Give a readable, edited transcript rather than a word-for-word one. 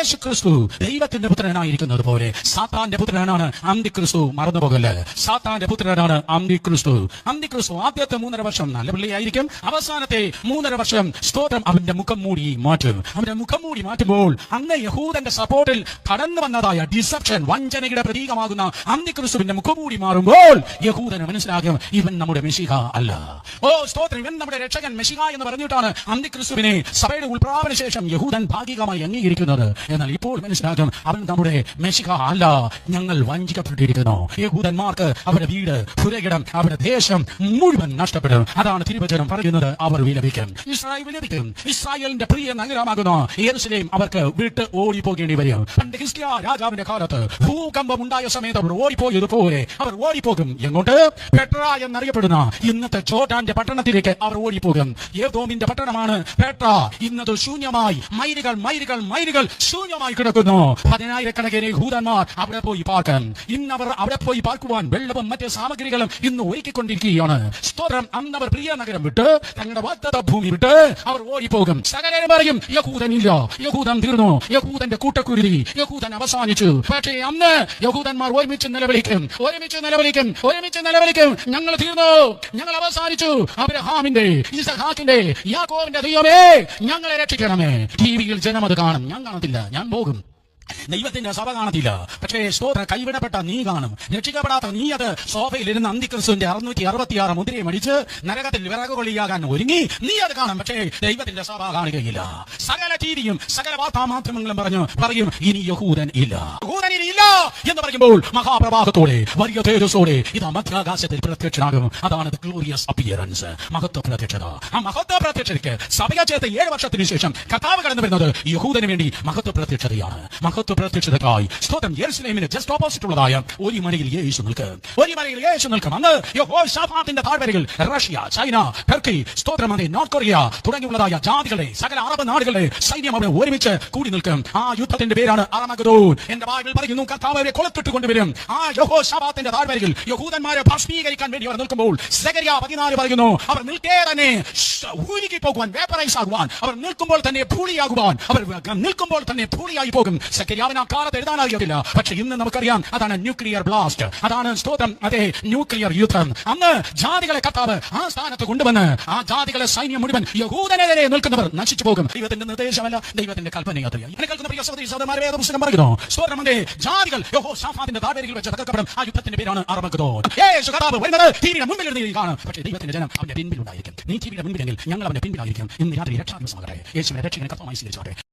യേശു ക്രിസ്തു ദൈവത്തിന്റെ പുത്രനായിരിക്കുന്നത് പോലെ സാത്താന്റെ പുത്രനാണ് അന്തിക്രിസ്തു. മറന്നുപോകല്ലേ, സാത്താന്റെ പുത്രനാണ് അന്തിക്രിസ്തു. അന്തിക്രിസ്തു ആദ്യത്തെ 3.5 വർഷം നല്ല പിള്ളിയായിരിക്കും, അവസാനത്തെ 3.5 വർഷം സ്തോത്രം അവന്റെ മുഖം മൂടി മാറ്റും. അവന്റെ മുഖം മൂടി മാറ്റുമ്പോൾ അങ്ങ് യഹൂദന്റെ സപ്പോർട്ടിൽ കടന്നു വന്നതായ ഡിസെപ്ഷൻ, വഞ്ചനയുടെ പ്രതീകമാകുന്ന അന്തിക്രിസ്തുവിന്റെ മുഖംമൂടി മാറുമ്പോൾ യഹൂദന് മനസ്സിലാകും ഇവൻ നമ്മുടെ മെശിഹ അല്ല. ഓ സ്തോത്രം, ഇവൻ നമ്മുടെ രക്ഷകൻ മെശിഹ എന്ന് പറഞ്ഞിട്ടാണ് അന്തിക്രിസ്തുവിനെ സഭയുടെ ഉൾപ്രാപന ശേഷം യഹൂദൻ ഭാഗികമായി അംഗീകരിക്കുന്നത്. എന്നാൽ ഇപ്പോൾ മനസ്സിലാകും അവൻ നമ്മുടെ മെശിഹ അല്ല, ഞങ്ങൾ വഞ്ചിക്കപ്പെട്ടിരിക്കുന്നു. യഹൂദന്മാർക്ക് അവരുടെ വീട്, പുരയിടം, അവരുടെ ദേശം മുഴുവൻ നഷ്ടപ്പെടും. അതാണ് തിരുവചനം പറയുന്നത്. അവർ വിലപിക്കും, ഇസ്രായേൽ വിലപിക്കും. ഇസ്രായേലിന്റെ പ്രിയ നഗരമാകുന്ന യെരൂശലേം അവർക്ക് വിട്ട് ഓടിപ്പോകേണ്ടി വരും. പണ്ട് ഹിസ്കിയാ രാജാവിന്റെ കാലത്ത് ഭൂകമ്പം ഉണ്ടായ സമയത്ത് അവർ ഓടിപ്പോയതുപോലെ അവർ ഓടിപ്പോകും. എങ്ങോട്ട്? പെട്ര എന്നറിയപ്പെടുന്ന ഇന്നത്തെ ജോർദാന്റെ പട്ടണത്തിലേക്ക് അവർ ഓടിപ്പോകും. ഏദോമിന്റെ പട്ടണമാണ് പെട്ര. ഇന്നത് ശൂന്യമായി, മൈലുകൾ മൈലുകൾ മൈലുകൾ ശൂന്യമായി കിടക്കുന്നു. 10,000-കണക്കിന് യഹൂദന്മാർ അവിടെ പോയി പാർക്കും. ഇന്നവർ അവിടെ പോയി പാർക്കുവാൻ വെള്ളവും മറ്റ് സാമഗ്രികളും ഇന്ന് ഒരുക്കിക്കൊണ്ടിരിക്കുകയാണ്. സ്തോത്രം. അന്നവർ പ്രിയ നഗരം വിട്ട്, തങ്ങളുടെ വാഗ്ദത്ത ഭൂമി വിട്ട് അവർ ഓടിപ്പോകും. സകലരും പറയും യഹൂദനില്ല, യഹൂദൻ തീർന്നു, യഹൂദന്റെ കൂട്ടക്കുരുതി, യഹൂദൻ അവസാനിച്ചു. പക്ഷേ അന്ന് യഹൂദന്മാർ ഒരുമിച്ച് നിലവിളിക്കും, ഒരുമിച്ച് നിലവിളിക്കും, ഒരുമിച്ച് നിലവിളിക്കും. ഞങ്ങൾ തീർന്നു, ഞങ്ങൾ അവസാനിച്ചു. അബ്രഹാമിന്റെ, ഇസഹാക്കിന്റെ, യാക്കോബിന്റെ ദൈവമേ ഞങ്ങളെ രക്ഷിക്കണമേ. ടിവിയിൽ ജനം അത് കാണും, ഞാൻ കാണത്തില്ല, ഞാൻ പോകും. ദൈവത്തിന്റെ സഭ കാണത്തില്ല. പക്ഷേ സ്തോത്രം, കൈവിടപ്പെട്ട നീ കാണും. രക്ഷിക്കപ്പെടാത്ത നീ അത് സോഫയിലിരുന്ന് അന്തിക്രിസ്തുവിന്റെ 666 മുദ്രയും അടിച്ച് നരകത്തിൽ വിറകുകൊള്ളിയാകാൻ ഒരുങ്ങി നീ അത് കാണും. പക്ഷേ ദൈവത്തിന്റെ സഭ കാണുകയില്ല. സകല ടിവിയും സകല വാർത്താ മാധ്യമങ്ങളും പറയും ഇനി യഹൂദൻ ഇല്ല, യഹൂദൻ ഇനി ഇല്ല എന്ന് പറയുമ്പോൾ മഹാപ്രവാഹത്തോടെ വലിയ തേജസ്സോടെ ഇത് മധ്യാകാശത്തിൽ പ്രത്യക്ഷനാകും. അതാണ് ഗ്ലോറിയസ് അപ്പിയറൻസ്, മഹത്വ പ്രത്യക്ഷത. ആ മഹത്വ പ്രത്യക്ഷതയ്ക്ക് സഭയെ ചേർത്ത് 7 വർഷത്തിന് ശേഷം കർത്താവ് കടന്നു വരുന്നത് യഹൂദന് വേണ്ടി മഹത്വ പ്രത്യക്ഷതയാണ്. മഹത്വ പ്രത്യക്ഷതയ്ക്കായി സ്തോത്രം യെരുശലേമിന് ജസ്റ്റ് ഓപ്പോസിറ്റ് ഉള്ളതായ ഒരു മലയിൽ യേശു നിൽക്കും, ഒരു മലയിൽ യേശു നിൽക്കും. അന്ന് യഹോശാഫാത്തിന്റെ താഴ്വരകൾ റഷ്യ, ചൈന, ടർക്കി, സ്തോത്രം, നോർത്ത് കൊറിയ തുടങ്ങിയുള്ളതായ ജാതികളെ, സകല അറബ് നാടുകളുടെ സൈന്യം അവിടെ ഒരുമിച്ച് കൂടി നിൽക്കും. ആ യുദ്ധത്തിന്റെ പേരാണ് അർമഗദോൻ. എന്റെ ബൈബിൾ പറയുന്നു കർത്താവ് അവരെ കൊലത്തിട്ട് കൊണ്ടുവരും. ആ യഹോശാഫാത്തിന്റെ താഴ്വരകൾ യഹൂദന്മാരെ ഭസ്മീകരിക്കാൻ വേണ്ടി അവർ നിൽക്കുമ്പോൾ സെഖര്യ 14 പറയുന്നു അവർ നിൽക്കേ തന്നെ ഊരുകി പോകുവാൻ, വേപ്പറൈസ് ആകുവാൻ, അവർ നിൽക്കുമ്പോൾ തന്നെ ഭൂളിയാകുവാൻ, അവർ നിൽക്കുമ്പോൾ തന്നെ ഭൂളിയായി പോകും. സെഖര്യാവിന് ആ കാലത്ത് എഴുതാനാകില്ല. പക്ഷെ ഇന്ന് നമുക്കറിയാം അതാണ് ന്യൂക്ലിയർ ബ്ലാസ്റ്റ്, അതാണ് സ്തോത്രം, അതെ ന്യൂക്ലിയർ യുദ്ധം. അന്ന് ജാതികളെ കർത്താവ് ആ സ്ഥാനത്ത് കൊണ്ടുവന്ന് ആ ജാതികളെ സൈന്യം മുഴുവൻ യഹൂദനെതിരെ നിൽക്കുന്നവർ നശിച്ചു പോകും. ദൈവത്തിന്റെ നിർദ്ദേശമല്ല, ദൈവത്തിന്റെ കൽപ്പനയാത്രയായി. എന്നെ കേൾക്കുന്ന പ്രിയ സഹോദരീ സഹോദരന്മാരെ, പുസ്തകം പറയുന്നു സ്തോത്രം, അതെ ജാതികൾ യഹോശാഫാത്തിന്റെ താഴ്വരയിൽ വെച്ച് തകർക്കപ്പെടും. ആ യുദ്ധത്തിന്റെ പേരാണ് അർമഗദോൻ. യേശു കർത്താവ് വരുന്നത് ടിവിയുടെ മുമ്പിൽ ഇരുന്ന് കാണും. പക്ഷേ ദൈവത്തിന്റെ ജനം അവന്റെ പിൻപിലുണ്ടായിരിക്കും. നീ ടിവിയുടെ മുമ്പിലെങ്കിൽ ഞങ്ങൾ അവന്റെ പിൻപിലായിരിക്കും. ഇന്ന് രാത്രി രക്ഷാദിവസമാകട്ടെ. യേശുവിനെ രക്ഷകനെ കർത്താവായി സ്വീകരിച്ചോട്ടെ.